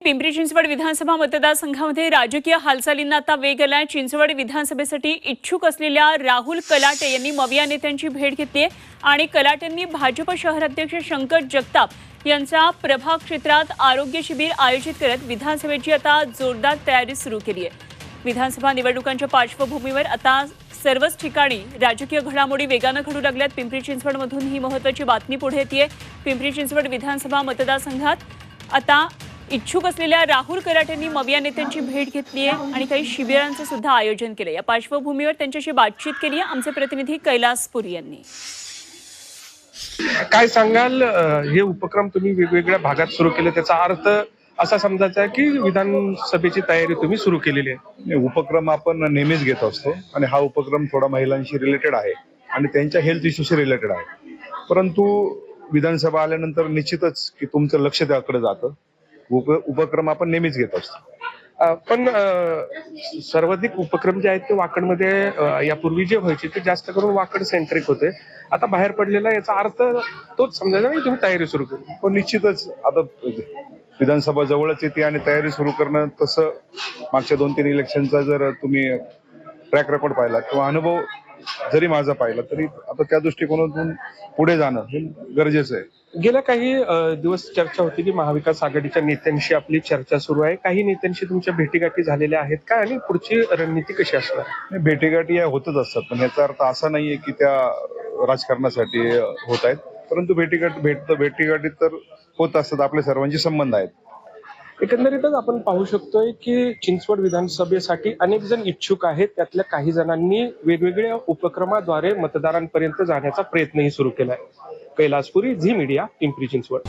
पिंपरी चिंचवड विधानसभा मतदारसंघामध्ये राजकीय हालचालींना आता वेग आलाय। चिंचवड विधानसभेसाठी इच्छुक असलेल्या राहुल कलाटे यांनी मविया नेत्यांची भेट घेतली आहे आणि कलाटेंनी भाजप शहराध्यक्ष शंकर जगताप यांच्या प्रभाग क्षेत्रात आरोग्य शिबिर आयोजित करत विधानसभेची आता जोरदार तयारी सुरू केली आहे। विधानसभा निवडणुकांच्या पार्श्वभूमीवर आता सर्वच ठिकाणी राजकीय घडामोडी वेगाने घडू लागल्यात। पिंपरी चिंचवडमधून ही महत्त्वाची बातमी पुढे येते। पिंपरी चिंचवड विधानसभा मतदारसंघात आता इच्छुक असलेल्या राहुल कलाटेंनी मविया नेत्यांची भेट घेतली आहे आणि काही शिबिरांचं सुद्धा आयोजन केलं। या पार्श्वभूमीवर त्यांच्याशी बातचीत केली आहे आमचे प्रतिनिधी कैलास पुरी यांनी। काय सांगाल, हे उपक्रम तुम्ही वेगवेगळ्या भागात सुरू केले, त्याचा अर्थ असा समजायचा आहे की विधानसभेची तयारी तुम्ही सुरू केलेली आहे? उपक्रम आपण नेहमीच घेत असतो आणि हा उपक्रम थोडा महिलांशी रिलेटेड आहे आणि त्यांच्या हेल्थ इश्यूशी रिलेटेड आहे, परंतु विधानसभा आल्यानंतर निश्चितच की तुमचं लक्ष त्याकडे जातं। उपक्रम आपण नेहमीच घेत असतो, पण सर्वाधिक उपक्रम जे आहेत ते वाकडमध्ये यापूर्वी जे व्हायचे ते जास्त करून वाकड सेंट्रिक होते। आता बाहेर पडलेला याचा अर्थ तोच समजायचा की तुम्ही तयारी सुरू केली। पण निश्चितच आता विधानसभा जवळच येते आणि तयारी सुरू करणं, तसं मागच्या 2-3 इलेक्शनचा जर तुम्ही ट्रॅक रेकॉर्ड पाहिला किंवा अनुभव जरी माझा पाहिला तरी आता त्या दृष्टिकोनातून पुढे जाणं हे गरजेचं आहे। गेल्या काही दिवस चर्चा होती की महाविकास आघाडीच्या नेत्यांशी आपली चर्चा सुरू आहे। काही नेत्यांशी तुमच्या भेटीगाठी झालेल्या आहेत का आणि पुढची रणनीती कशी असणार? भेटीगाठी या होतच असतात, पण याचा अर्थ असा नाहीये की त्या राजकारणासाठी होत आहेत, परंतु भेटीगाठी तर होत असतात, आपले सर्वांचे संबंध आहेत। एकंदरीतच आपण पाहू शकतोय की चिंचवड विधानसभेसाठी अनेक जण इच्छुक आहेत। त्यातल्या काही जणांनी वेगवेगळ्या उपक्रमाद्वारे मतदारांपर्यंत जाण्याचा प्रयत्नही सुरू केलाय। कैलास पुरी, झी मीडिया, पिंपरी चिंचवड।